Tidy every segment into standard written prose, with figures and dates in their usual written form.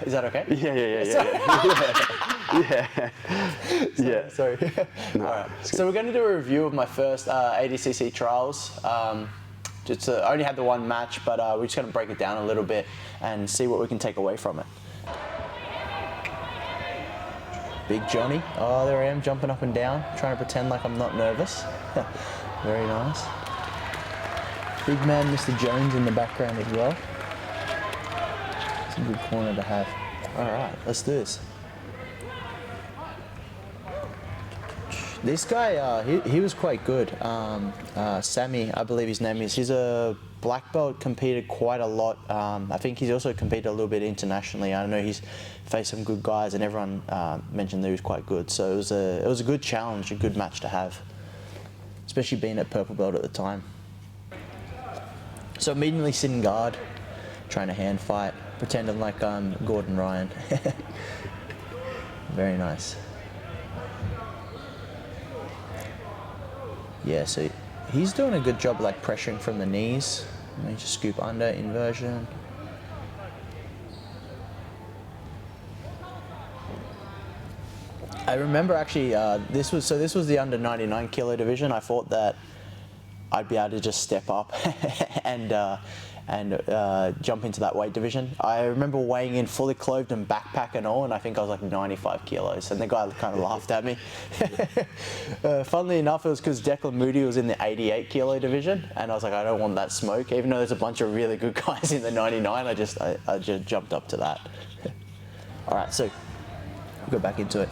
Is that okay? Yeah. Sorry. No, All right. So we're going to do a review of my first ADCC Trials. I only had the one match, but we're just going to break it down a little bit and see what we can take away from it. Big Johnny. Oh, there I am, jumping up and down, trying to pretend like I'm not nervous. Very nice. Big man, Mr. Jones in the background as well. It's a good corner to have. All right, let's do this. This guy, he was quite good. Sammy, I believe his name is. He's a black belt, competed quite a lot. I think he's also competed a little bit internationally. I know he's faced some good guys, and everyone mentioned that he was quite good. So it was a good challenge, a good match to have, especially being at purple belt at the time. So immediately sitting guard, trying to hand fight, pretending like I'm Gordon Ryan. Very nice. Yeah, so he's doing a good job like pressuring from the knees. Major scoop under, inversion. I remember actually, this was the under 99 kilo division. I thought that I'd be able to just step up and jump into that weight division. I remember weighing in fully clothed and backpack and all, and I think I was like 95 kilos, and the guy kind of laughed at me. Funnily enough, it was because Declan Moody was in the 88 kilo division, and I was like, I don't want that smoke. Even though there's a bunch of really good guys in the 99, I just jumped up to that. All right, so we'll go back into it.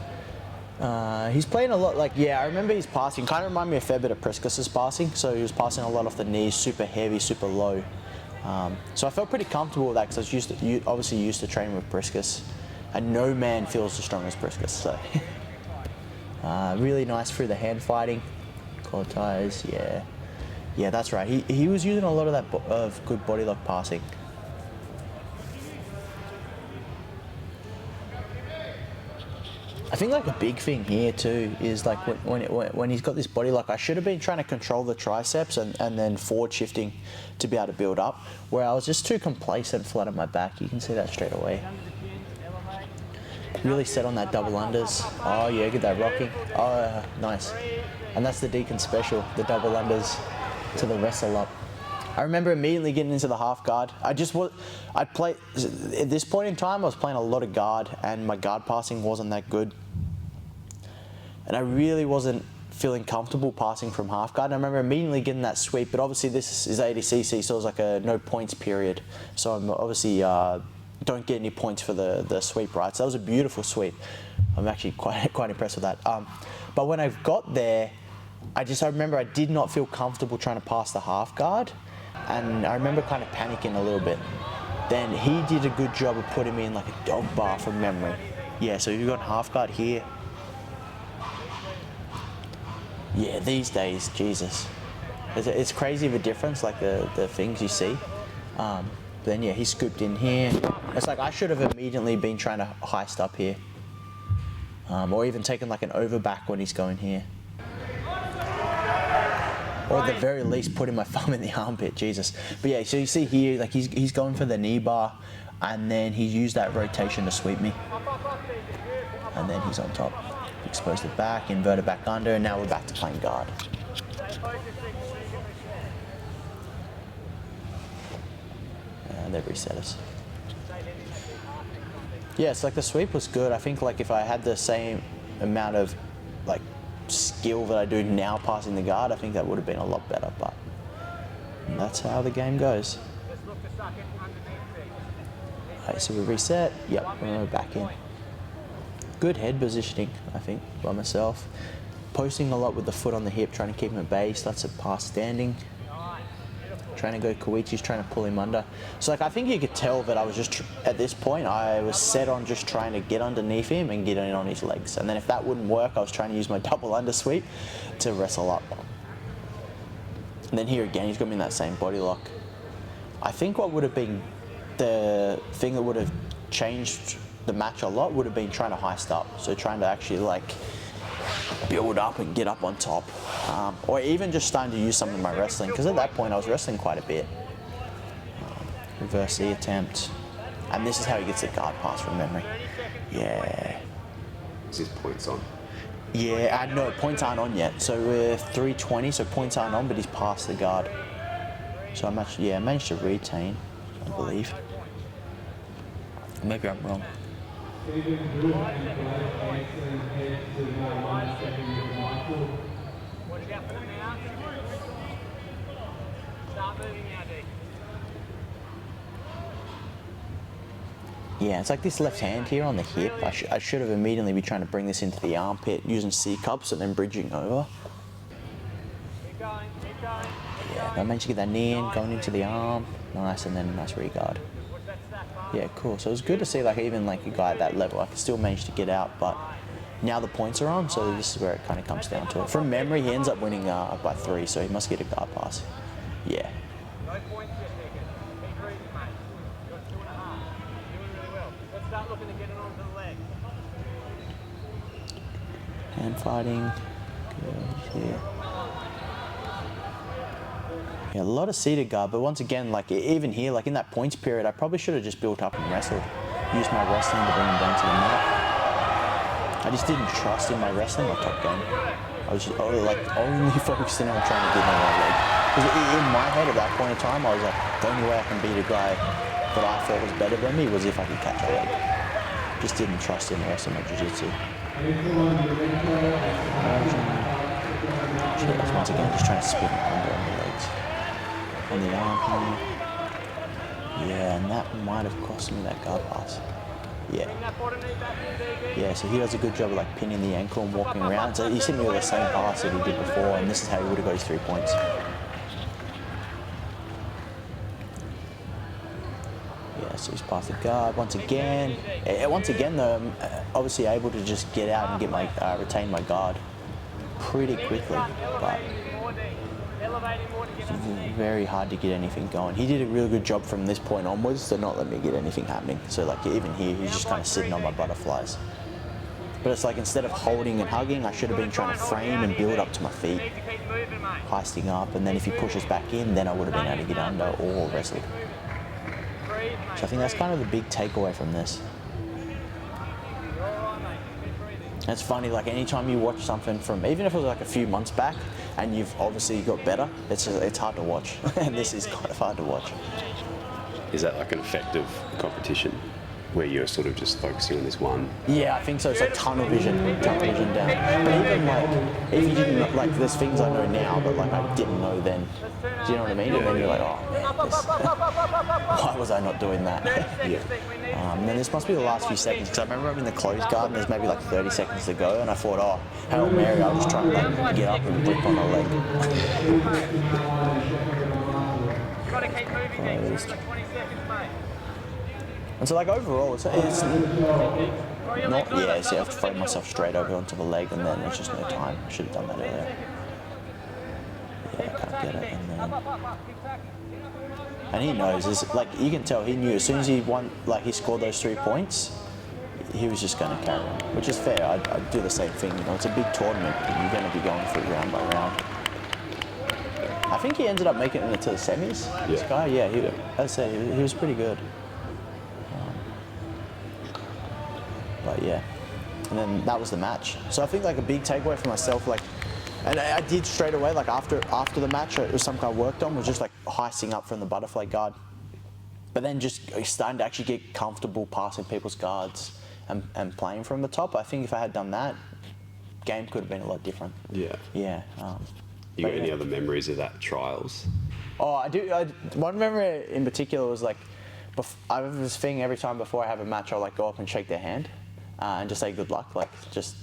He's playing a lot, I remember his passing kind of reminded me a fair bit of Priscus's passing. So he was passing a lot off the knees, super heavy, super low. So I felt pretty comfortable with that because I was obviously used to training with Priscus, and no man feels as strong as Priscus. So really nice through the hand fighting, collar ties, yeah, that's right. He was using a lot of that of good body lock passing. I think like a big thing here too is like when he's got this body lock, I should have been trying to control the triceps and then forward shifting to be able to build up, where I was just too complacent flat on my back. You can see that straight away. Really set on that double unders. Oh yeah, get that rocking. Oh, nice. And that's the Deacon special, the double unders to the wrestle up. I remember immediately getting into the half guard. At this point in time, I was playing a lot of guard, and my guard passing wasn't that good. And I really wasn't feeling comfortable passing from half guard. And I remember immediately getting that sweep, but obviously this is ADCC, so it was like a no points period. So I'm obviously don't get any points for the sweep, right? So that was a beautiful sweep. I'm actually quite impressed with that. But when I got there, I remember I did not feel comfortable trying to pass the half guard. And I remember kind of panicking a little bit. Then he did a good job of putting me in like a dog bar from memory. Yeah, so you've got half guard here. Yeah, these days, Jesus. It's crazy of a difference, like the things you see. But then yeah, he scooped in here. It's like I should have immediately been trying to heist up here. Or even taken like an overback when he's going here. Or at the very least, putting my thumb in the armpit, Jesus. But yeah, so you see here, like he's going for the knee bar, and then he used that rotation to sweep me. And then he's on top. Exposed it back, inverted back under, and now we're back to playing guard. And they've reset us. Yeah, it's like the sweep was good. I think like if I had the same amount of like skill that I do now passing the guard, I think that would have been a lot better, but that's how the game goes. Okay, so we reset. Yep, we're back in. Good head positioning, I think, by myself. Posting a lot with the foot on the hip, trying to keep him at base. That's a pass standing. Trying to go Koichi's, trying to pull him under. So like I think you could tell that I was just, at this point, I was set on just trying to get underneath him and get in on his legs. And then if that wouldn't work, I was trying to use my double under sweep to wrestle up. And then here again, he's got me in that same body lock. I think what would have been the thing that would have changed the match a lot would have been trying to heist up. So trying to actually like build up and get up on top. Or even just starting to use some of my wrestling, because at that point I was wrestling quite a bit. Reverse E attempt. And this is how he gets the guard pass from memory. Yeah. Is his points on? Yeah, no, points aren't on yet. So we're 320, so points aren't on, but he's past the guard. So I managed to retain, I believe. Maybe I'm wrong. Yeah, it's like this left hand here on the hip. I should have immediately been trying to bring this into the armpit using C cups and then bridging over. Yeah, I managed to get that knee in, going into the arm. Nice, and then a nice regard. Yeah, cool. So it was good to see like even like a guy at that level. I could still manage to get out, but now the points are on, so this is where it kind of comes down to it. From memory, he ends up winning by 3, so he must get a guard pass. Yeah. Hand fighting. Good here. Yeah, a lot of seated guard, but once again, like even here, like in that points period, I probably should have just built up and wrestled. Used my wrestling to bring him down to the mat. I just didn't trust in my wrestling, my top game. I was just like only focusing on trying to get my right leg. Because in my head at that point in time, I was like, the only way I can beat a guy that I thought was better than me was if I could catch a leg. Just didn't trust in the rest of my jiu-jitsu. Once again, just trying to spin under on the legs. On the arm here. Yeah, and that might have cost me that guard pass. Yeah. Yeah, so he does a good job of like pinning the ankle and walking around. So he hit me with the same pass that he did before, and this is how he would have got his 3 points. Yeah, so he's past the guard once again. Once again though, I'm obviously able to just get out and get my retain my guard pretty quickly, but it's very hard to get anything going. He did a really good job from this point onwards to not let me get anything happening. So like even here, he's just kind of sitting on my butterflies. But it's like instead of holding and hugging, I should have been trying to frame and build up to my feet, heisting up, and then if he pushes back in, then I would have been able to get under or wrestled. So I think that's kind of the big takeaway from this. It's funny, like anytime you watch something from, even if it was like a few months back, and you've obviously got better, it's hard to watch, and this is kind of hard to watch. Is that like an effective competition where you're sort of just focusing on this one? Yeah, I think so. It's like tunnel vision down. But even like, if you didn't know, like, there's things I know now, but like I didn't know then. Do you know what I mean? And then you're like, oh man, why was I not doing that? Yeah. And then this must be the last few seconds, because I remember I'm in the closed guard and there's maybe like 30 seconds to go, and I thought, oh, Hail Mary, I'll just try and like get up and rip on the leg. Closed. And so like overall, it's not, yeah, so I have to throw myself straight over onto the leg, and then there's just no time. I should have done that earlier. Yeah, I can't get it, and then... And he knows, it's like, you can tell he knew as soon as he won, like he scored those 3 points, he was just going to carry on, which is fair. I'd do the same thing, you know, it's a big tournament, and you're going to be going through round by round. I think he ended up making it into the semis, this guy, yeah, as I say, he was pretty good. But yeah, and then that was the match. So I think like a big takeaway for myself, like, and I did straight away, like after the match, it was something I worked on, was just like heisting up from the butterfly guard. But then just starting to actually get comfortable passing people's guards and playing from the top. I think if I had done that, game could have been a lot different. Yeah. Yeah. You got any other memories of that trials? Oh, I do. One memory in particular was like, I have this thing every time before I have a match, I'll like go up and shake their hand. And just say good luck, like just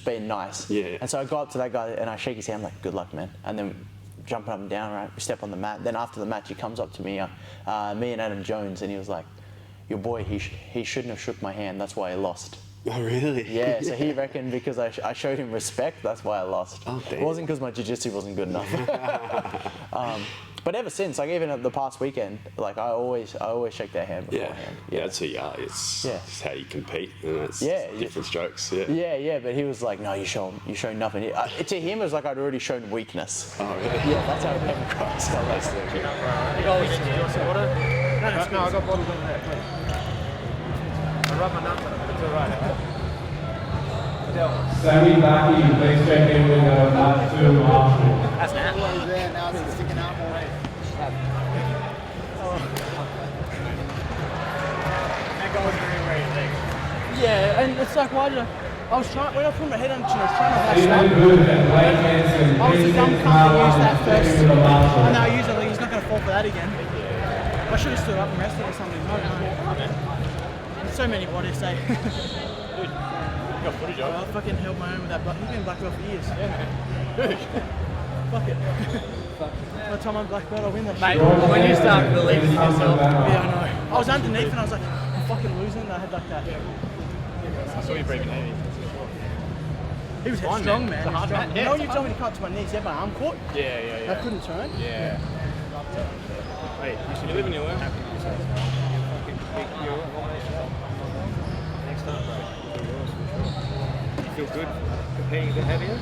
being nice. Yeah. And so I go up to that guy and I shake his hand, like good luck, man. And then jumping up and down, right? We step on the mat. Then after the match, he comes up to me, me and Adam Jones, and he was like, "Your boy, he shouldn't have shook my hand. That's why he lost." Oh really? Yeah. So he reckoned because I showed him respect, that's why I lost. Oh, damn. It wasn't because my jiu-jitsu wasn't good enough. But ever since, like even at the past weekend, like I always shake their hand beforehand. Yeah, that's who you are. It's how you compete, and it's different strokes. Yeah. But he was like, "No, you show nothing." To him, it was like I'd already shown weakness. Oh really? Yeah, that's how it came across. No, I got bottles over there, please. rub my nuts on it, but it's alright. Sammy Blackie, please check in with lap 2 Marshall. That's now. He's there now, he's sticking out more. That goal was very, very big. Yeah, and it's like, why did I was trying, when I put my head on the chin, I was trying to hash Stephen up. Booth and Blake Hansen, I was a please dumb get cunt to use that check first. in with Marshall. I know, usually he's not going to fall for that again. I should have stood up and rested or something. I don't know. There's so many bodies say. Dude, you got footage of I fucking held my own with that black. He's been black belt for years. Yeah, man. Dude. Fuck it. By the time I'm black belt, I'll win that Mate, shit. when you start believing in yourself. Yeah, I know. I was underneath and I was like, I'm fucking losing. And I had like that. I saw you breathing heavy. He was Fine, strong, man. man. It's a hard Strong. man. You Yeah, know when it's you a told me to cut to my knees, you had my arm caught? Yeah. I couldn't turn. Yeah. Wait, you live in your work? Next time, bro. You feel good competing a bit heavier?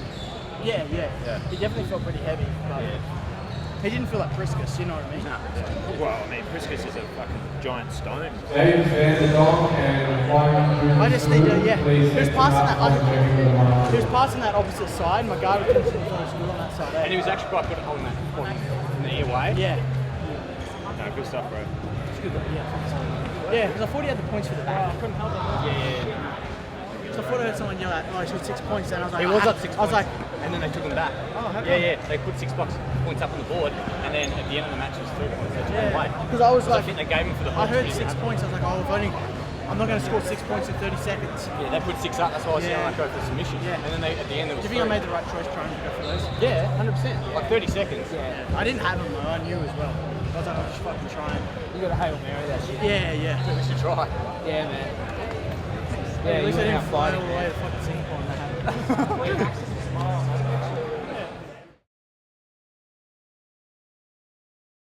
Yeah. He definitely felt pretty heavy. But he didn't feel like Priscus, you know what I mean? No. Well, I mean, Priscus is a fucking giant stone. James Vanderdonk and Flying I just need to, yeah. Please He was get passing that, check in with Marshall. he was passing that opposite side. My guard was finishing in front of school on that side. And he was actually quite good at holding that in the ear way. Yeah. No, good stuff, bro. Yeah, because I thought he had the points for the back. I couldn't help it. Yeah. So I thought I heard someone yell at, oh, he scored 6 points. And I was like, He was up 6 I was points, like, and then they took him back. Oh, how come? Yeah. They put 6 points up on the board, and then at the end of the match, it was 3 points. They took him away. because I was I like, think they gave him for the I whole heard team. 6 points. I was like, oh, if only, I'm not going to score 6 points in 30 seconds. Yeah, they put 6 up. That's why I was saying Yeah. like go for submission. Yeah. And then they at the end there Do was. you think I 3. made the right choice trying to go for those? Yeah, 100%. Like 30 seconds. Yeah. I didn't have them though. I knew as well. I was like, I'm just fucking trying. You got to Hail Mary that shit. Yeah. We should try. Yeah, man. Yeah, at least I didn't fly all the way to fucking Singapore and that happened.